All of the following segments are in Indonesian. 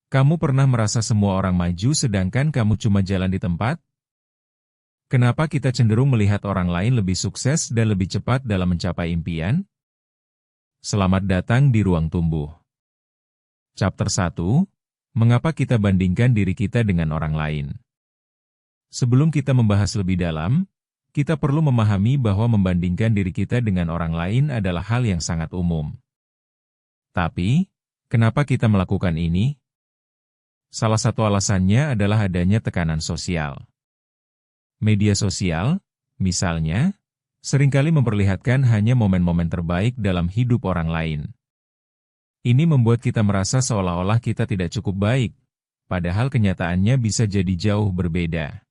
Kamu pernah merasa semua orang maju sedangkan kamu cuma jalan di tempat? Kenapa kita cenderung melihat orang lain lebih sukses dan lebih cepat dalam mencapai impian? Selamat datang di Ruang Tumbuh. Chapter 1. Mengapa kita bandingkan diri kita dengan orang lain? Sebelum kita membahas lebih dalam, kita perlu memahami bahwa membandingkan diri kita dengan orang lain adalah hal yang sangat umum. Tapi, kenapa kita melakukan ini? Salah satu alasannya adalah adanya tekanan sosial. Media sosial, misalnya, seringkali memperlihatkan hanya momen-momen terbaik dalam hidup orang lain. Ini membuat kita merasa seolah-olah kita tidak cukup baik, padahal kenyataannya bisa jadi jauh berbeda.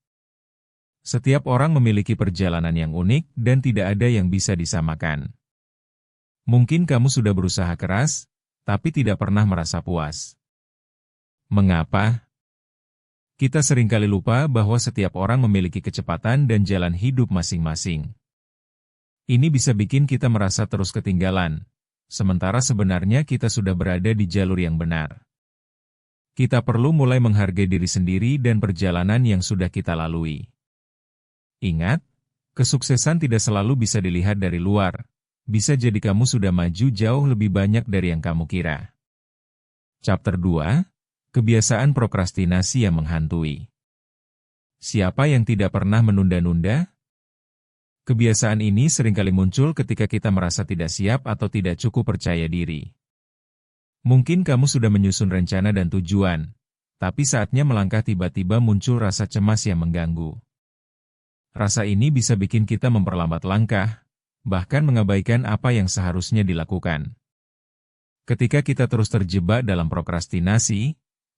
Setiap orang memiliki perjalanan yang unik dan tidak ada yang bisa disamakan. Mungkin kamu sudah berusaha keras, tapi tidak pernah merasa puas. Mengapa? Kita seringkali lupa bahwa setiap orang memiliki kecepatan dan jalan hidup masing-masing. Ini bisa bikin kita merasa terus ketinggalan, sementara sebenarnya kita sudah berada di jalur yang benar. Kita perlu mulai menghargai diri sendiri dan perjalanan yang sudah kita lalui. Ingat, kesuksesan tidak selalu bisa dilihat dari luar. Bisa jadi kamu sudah maju jauh lebih banyak dari yang kamu kira. Chapter 2. Kebiasaan prokrastinasi yang menghantui. Siapa yang tidak pernah menunda-nunda? Kebiasaan ini seringkali muncul ketika kita merasa tidak siap atau tidak cukup percaya diri. Mungkin kamu sudah menyusun rencana dan tujuan, tapi saatnya melangkah tiba-tiba muncul rasa cemas yang mengganggu. Rasa ini bisa bikin kita memperlambat langkah, bahkan mengabaikan apa yang seharusnya dilakukan. Ketika kita terus terjebak dalam prokrastinasi,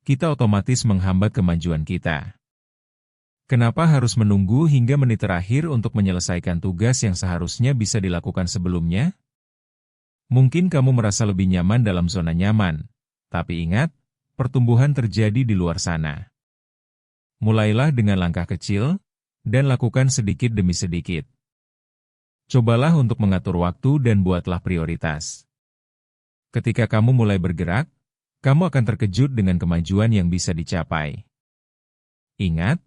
kita otomatis menghambat kemajuan kita. Kenapa harus menunggu hingga menit terakhir untuk menyelesaikan tugas yang seharusnya bisa dilakukan sebelumnya? Mungkin kamu merasa lebih nyaman dalam zona nyaman, tapi ingat, pertumbuhan terjadi di luar sana. Mulailah dengan langkah kecil, dan lakukan sedikit demi sedikit. Cobalah untuk mengatur waktu dan buatlah prioritas. Ketika kamu mulai bergerak, kamu akan terkejut dengan kemajuan yang bisa dicapai. Ingat,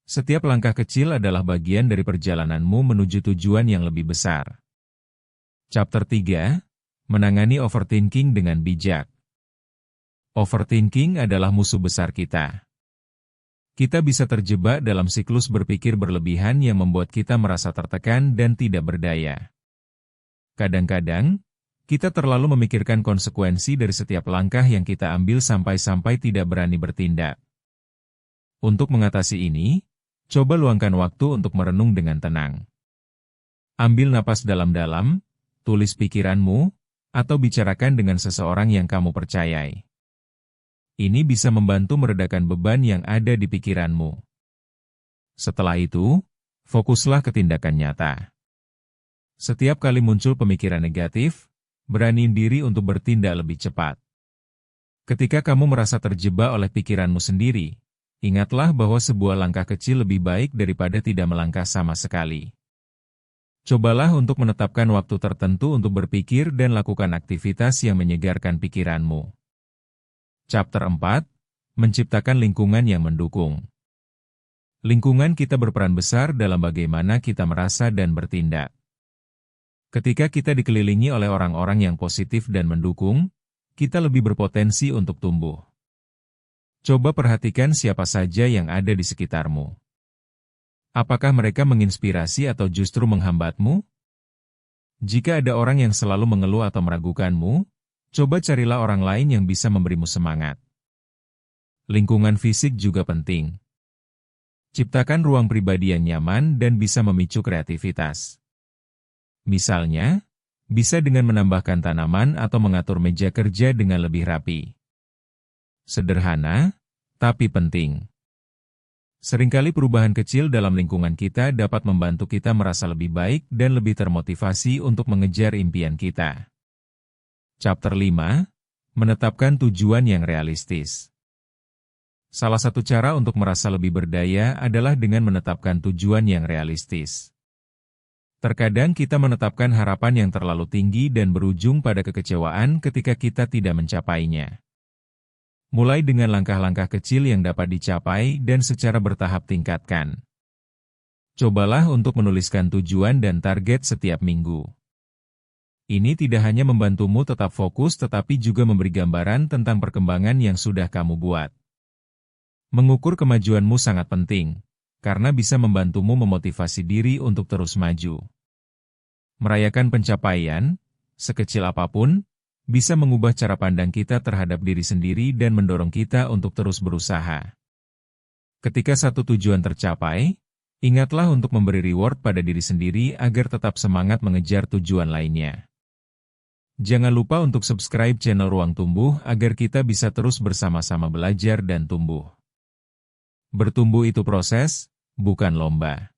setiap langkah kecil adalah bagian dari perjalananmu menuju tujuan yang lebih besar. Chapter 3. Menangani overthinking dengan bijak. Overthinking adalah musuh besar kita. Kita bisa terjebak dalam siklus berpikir berlebihan yang membuat kita merasa tertekan dan tidak berdaya. Kadang-kadang, kita terlalu memikirkan konsekuensi dari setiap langkah yang kita ambil sampai-sampai tidak berani bertindak. Untuk mengatasi ini, coba luangkan waktu untuk merenung dengan tenang. Ambil napas dalam-dalam, tulis pikiranmu, atau bicarakan dengan seseorang yang kamu percayai. Ini bisa membantu meredakan beban yang ada di pikiranmu. Setelah itu, fokuslah ke tindakan nyata. Setiap kali muncul pemikiran negatif, beraniin diri untuk bertindak lebih cepat. Ketika kamu merasa terjebak oleh pikiranmu sendiri, ingatlah bahwa sebuah langkah kecil lebih baik daripada tidak melangkah sama sekali. Cobalah untuk menetapkan waktu tertentu untuk berpikir dan lakukan aktivitas yang menyegarkan pikiranmu. Chapter 4. Menciptakan lingkungan yang mendukung. Lingkungan kita berperan besar dalam bagaimana kita merasa dan bertindak. Ketika kita dikelilingi oleh orang-orang yang positif dan mendukung, kita lebih berpotensi untuk tumbuh. Coba perhatikan siapa saja yang ada di sekitarmu. Apakah mereka menginspirasi atau justru menghambatmu? Jika ada orang yang selalu mengeluh atau meragukanmu, coba carilah orang lain yang bisa memberimu semangat. Lingkungan fisik juga penting. Ciptakan ruang pribadi yang nyaman dan bisa memicu kreativitas. Misalnya, bisa dengan menambahkan tanaman atau mengatur meja kerja dengan lebih rapi. Sederhana, tapi penting. Seringkali perubahan kecil dalam lingkungan kita dapat membantu kita merasa lebih baik dan lebih termotivasi untuk mengejar impian kita. Chapter 5. Menetapkan tujuan yang realistis. Salah satu cara untuk merasa lebih berdaya adalah dengan menetapkan tujuan yang realistis. Terkadang kita menetapkan harapan yang terlalu tinggi dan berujung pada kekecewaan ketika kita tidak mencapainya. Mulai dengan langkah-langkah kecil yang dapat dicapai dan secara bertahap tingkatkan. Cobalah untuk menuliskan tujuan dan target setiap minggu. Ini tidak hanya membantumu tetap fokus tetapi juga memberi gambaran tentang perkembangan yang sudah kamu buat. Mengukur kemajuanmu sangat penting, karena bisa membantumu memotivasi diri untuk terus maju. Merayakan pencapaian, sekecil apapun, bisa mengubah cara pandang kita terhadap diri sendiri dan mendorong kita untuk terus berusaha. Ketika satu tujuan tercapai, ingatlah untuk memberi reward pada diri sendiri agar tetap semangat mengejar tujuan lainnya. Jangan lupa untuk subscribe channel Ruang Tumbuh agar kita bisa terus bersama-sama belajar dan tumbuh. Bertumbuh itu proses, bukan lomba.